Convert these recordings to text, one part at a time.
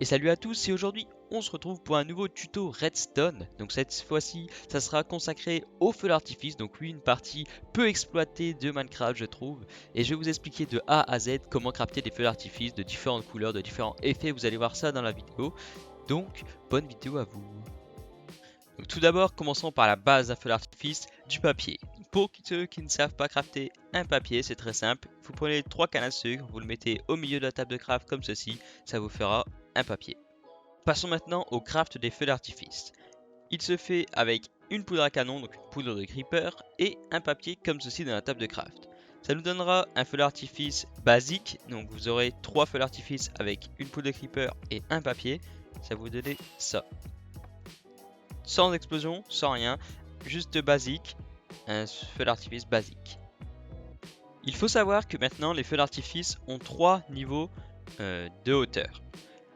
Et salut à tous, et aujourd'hui on se retrouve pour un nouveau tuto Redstone. Donc cette fois-ci ça sera consacré au feu d'artifice, donc oui, une partie peu exploitée de Minecraft je trouve. Et je vais vous expliquer de A à Z comment crafter des feux d'artifice de différentes couleurs, de différents effets, vous allez voir ça dans la vidéo. Donc bonne vidéo à vous. Donc, tout d'abord commençons par la base d'un feu d'artifice, du papier. Pour ceux qui ne savent pas crafter un papier, c'est très simple. Vous prenez 3 cannes à sucre, vous le mettez au milieu de la table de craft comme ceci, ça vous fera un papier. Passons maintenant au craft des feux d'artifice. Il se fait avec une poudre à canon, donc une poudre de creeper, et un papier comme ceci dans la table de craft. Ça nous donnera un feu d'artifice basique, donc vous aurez 3 feux d'artifice avec une poudre de creeper et un papier. Ça vous donne ça. Sans explosion, sans rien, juste basique, un feu d'artifice basique. Il faut savoir que maintenant les feux d'artifice ont 3 niveaux de hauteur.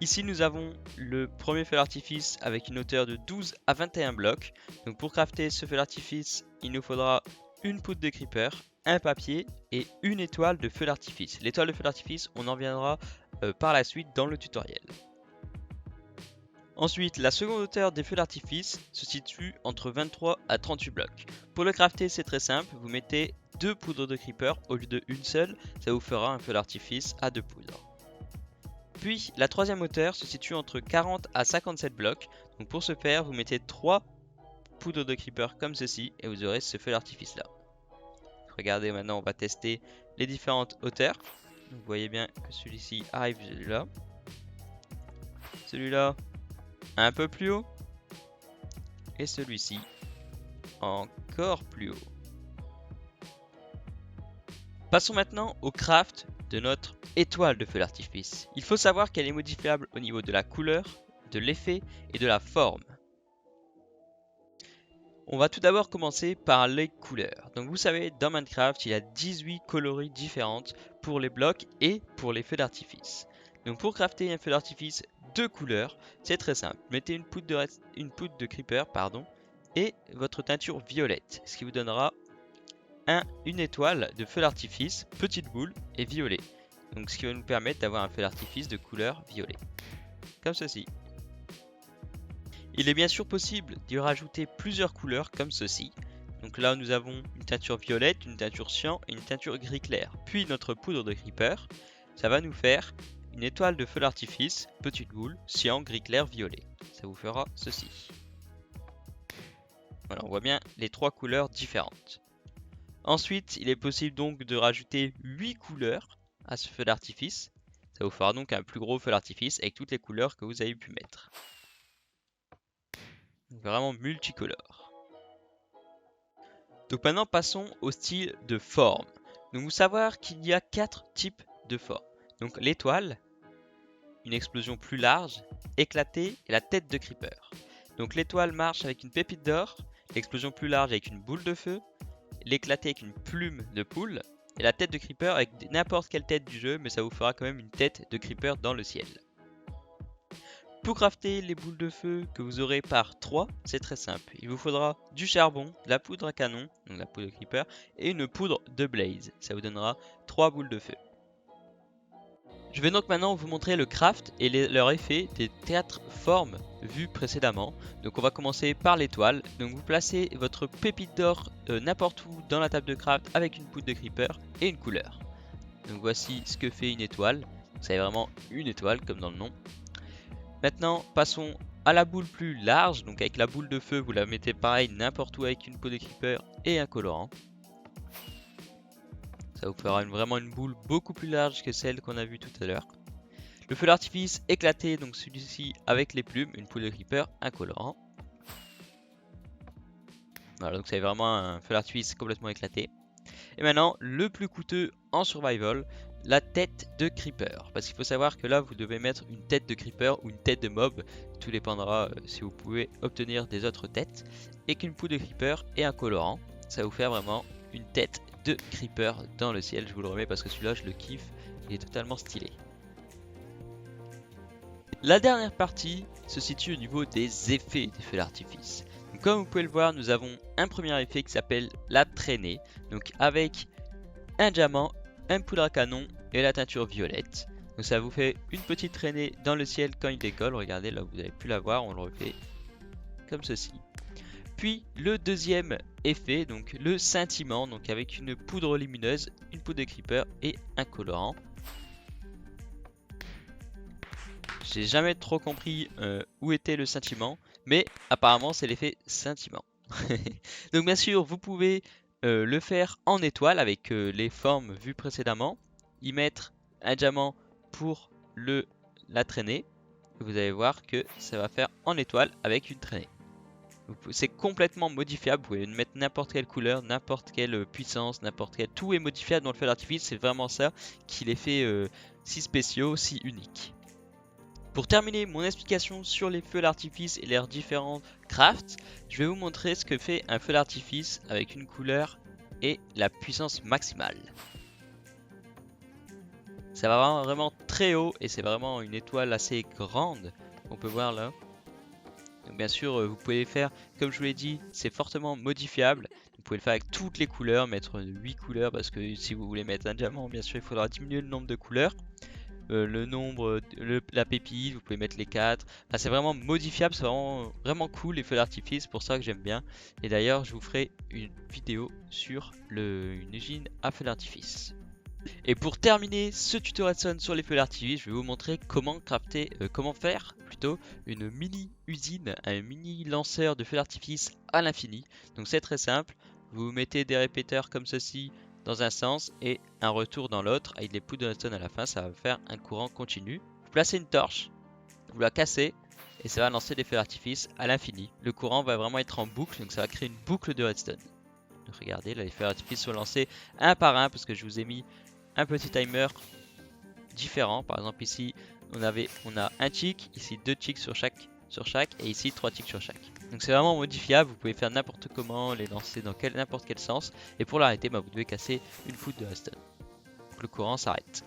Ici nous avons le premier feu d'artifice avec une hauteur de 12 à 21 blocs. Donc pour crafter ce feu d'artifice, il nous faudra une poudre de creeper, un papier et une étoile de feu d'artifice. L'étoile de feu d'artifice, on en viendra par la suite dans le tutoriel. Ensuite, la seconde hauteur des feux d'artifice se situe entre 23 à 38 blocs. Pour le crafter, c'est très simple, vous mettez 2 poudres de creeper au lieu de une seule, ça vous fera un feu d'artifice à 2 poudres. Puis la troisième hauteur se situe entre 40 à 57 blocs. Donc pour ce faire, vous mettez 3 poudres de creeper comme ceci et vous aurez ce feu d'artifice là. Regardez, maintenant on va tester les différentes hauteurs. Vous voyez bien que celui-ci arrive là. Celui-là un peu plus haut. Et celui-ci encore plus haut. Passons maintenant au craft de notre étoile de feu d'artifice. Il faut savoir qu'elle est modifiable au niveau de la couleur, de l'effet et de la forme. On va tout d'abord commencer par les couleurs. Donc vous savez, dans Minecraft, il y a 18 coloris différentes pour les blocs et pour les feux d'artifice. Donc pour crafter un feu d'artifice de couleurs, c'est très simple. Mettez une poudre de creeper et votre teinture violette, ce qui vous donnera une étoile de feu d'artifice, petite boule et violet. Donc ce qui va nous permettre d'avoir un feu d'artifice de couleur violet. Comme ceci. Il est bien sûr possible d'y rajouter plusieurs couleurs comme ceci. Donc là nous avons une teinture violette, une teinture cyan et une teinture gris clair. Puis notre poudre de creeper, ça va nous faire une étoile de feu d'artifice, petite boule, cyan, gris clair, violet. Ça vous fera ceci. Voilà, on voit bien les 3 couleurs différentes. Ensuite, il est possible donc de rajouter 8 couleurs à ce feu d'artifice. Ça vous fera donc un plus gros feu d'artifice avec toutes les couleurs que vous avez pu mettre. Vraiment multicolore. Donc maintenant passons au style de forme. Donc vous savoir qu'il y a 4 types de formes. Donc l'étoile, une explosion plus large, éclatée et la tête de creeper. Donc l'étoile marche avec une pépite d'or, l'explosion plus large avec une boule de feu, l'éclaté avec une plume de poule et la tête de creeper avec n'importe quelle tête du jeu, mais ça vous fera quand même une tête de creeper dans le ciel. Pour crafter les boules de feu que vous aurez par 3, c'est très simple. Il vous faudra du charbon, de la poudre à canon, donc la poudre de creeper, et une poudre de blaze. Ça vous donnera 3 boules de feu. Je vais donc maintenant vous montrer le craft et leur effet des 4 formes vues précédemment. Donc on va commencer par l'étoile. Donc vous placez votre pépite d'or n'importe où dans la table de craft avec une poudre de creeper et une couleur. Donc voici ce que fait une étoile. C'est vraiment une étoile comme dans le nom. Maintenant passons à la boule plus large. Donc avec la boule de feu vous la mettez pareil n'importe où avec une poudre de creeper et un colorant. Ça vous fera vraiment une boule beaucoup plus large que celle qu'on a vue tout à l'heure. Le feu d'artifice éclaté, donc celui-ci avec les plumes, une poudre de creeper, un colorant. Voilà, donc c'est vraiment un feu d'artifice complètement éclaté. Et maintenant, le plus coûteux en survival, la tête de creeper. Parce qu'il faut savoir que là, vous devez mettre une tête de creeper ou une tête de mob. Tout dépendra si vous pouvez obtenir des autres têtes. Et qu'une poudre de creeper et un colorant. Ça va vous faire vraiment une tête de creeper dans le ciel. Je vous le remets parce que celui-là, je le kiffe. Il est totalement stylé. La dernière partie se situe au niveau des effets des feux d'artifice. Comme vous pouvez le voir, nous avons un premier effet qui s'appelle la traînée. Donc avec un diamant, un poudre à canon et la teinture violette. Donc ça vous fait une petite traînée dans le ciel quand il décolle. Regardez, là vous avez pu la voir, on le refait comme ceci. Puis le deuxième effet, donc le scintillement, donc avec une poudre lumineuse, une poudre de creeper et un colorant. J'ai jamais trop compris où était le scintillement, mais apparemment c'est l'effet scintillement. Donc bien sûr, vous pouvez le faire en étoile avec les formes vues précédemment, y mettre un diamant pour la traînée. Vous allez voir que ça va faire en étoile avec une traînée. C'est complètement modifiable, vous pouvez mettre n'importe quelle couleur, n'importe quelle puissance, n'importe quel... Tout est modifiable dans le feu d'artifice, c'est vraiment ça qui les fait si spéciaux, si uniques. Pour terminer mon explication sur les feux d'artifice et leurs différents crafts, je vais vous montrer ce que fait un feu d'artifice avec une couleur et la puissance maximale. Ça va vraiment très haut et c'est vraiment une étoile assez grande qu'on peut voir là. Donc bien sûr, vous pouvez les faire, comme je vous l'ai dit, c'est fortement modifiable. Vous pouvez le faire avec toutes les couleurs, mettre 8 couleurs parce que si vous voulez mettre un diamant, bien sûr, il faudra diminuer le nombre de couleurs. Le nombre, la pépite, vous pouvez mettre les 4. Enfin, c'est vraiment modifiable, c'est vraiment cool les feux d'artifice, pour ça que j'aime bien. Et d'ailleurs, je vous ferai une vidéo sur une usine à feux d'artifice. Et pour terminer ce tuto Redstone sur les feux d'artifice, je vais vous montrer comment crafter, comment faire plutôt une mini usine, un mini lanceur de feux d'artifice à l'infini. Donc c'est très simple, vous mettez des répéteurs comme ceci dans un sens et un retour dans l'autre avec des poudres de redstone à la fin, ça va faire un courant continu. Vous placez une torche, vous la cassez et ça va lancer des feux d'artifice à l'infini. Le courant va vraiment être en boucle, donc ça va créer une boucle de redstone. Donc regardez, là les feux d'artifice sont lancés un par un parce que je vous ai mis un petit timer différent. Par exemple ici on a un tick, ici 2 ticks sur chaque et ici 3 ticks sur chaque. Donc c'est vraiment modifiable, vous pouvez faire n'importe comment, les lancer dans n'importe quel sens. Et pour l'arrêter, vous devez casser une poudre de redstone. Donc le courant s'arrête.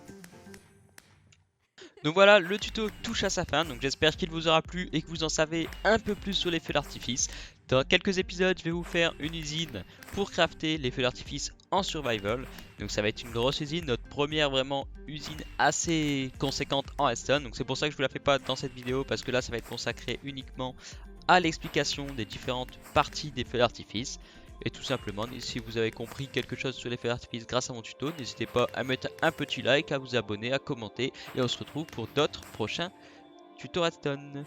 Donc voilà, le tuto touche à sa fin, donc j'espère qu'il vous aura plu et que vous en savez un peu plus sur les feux d'artifice. Dans quelques épisodes, je vais vous faire une usine pour crafter les feux d'artifice en survival. Donc ça va être une grosse usine, notre première vraiment usine assez conséquente en redstone. Donc c'est pour ça que je vous la fais pas dans cette vidéo, parce que là ça va être consacré uniquement à l'explication des différentes parties des feux d'artifice. Et tout simplement, si vous avez compris quelque chose sur les feux d'artifice grâce à mon tuto, n'hésitez pas à mettre un petit like, à vous abonner, à commenter. Et on se retrouve pour d'autres prochains tutos Redstone.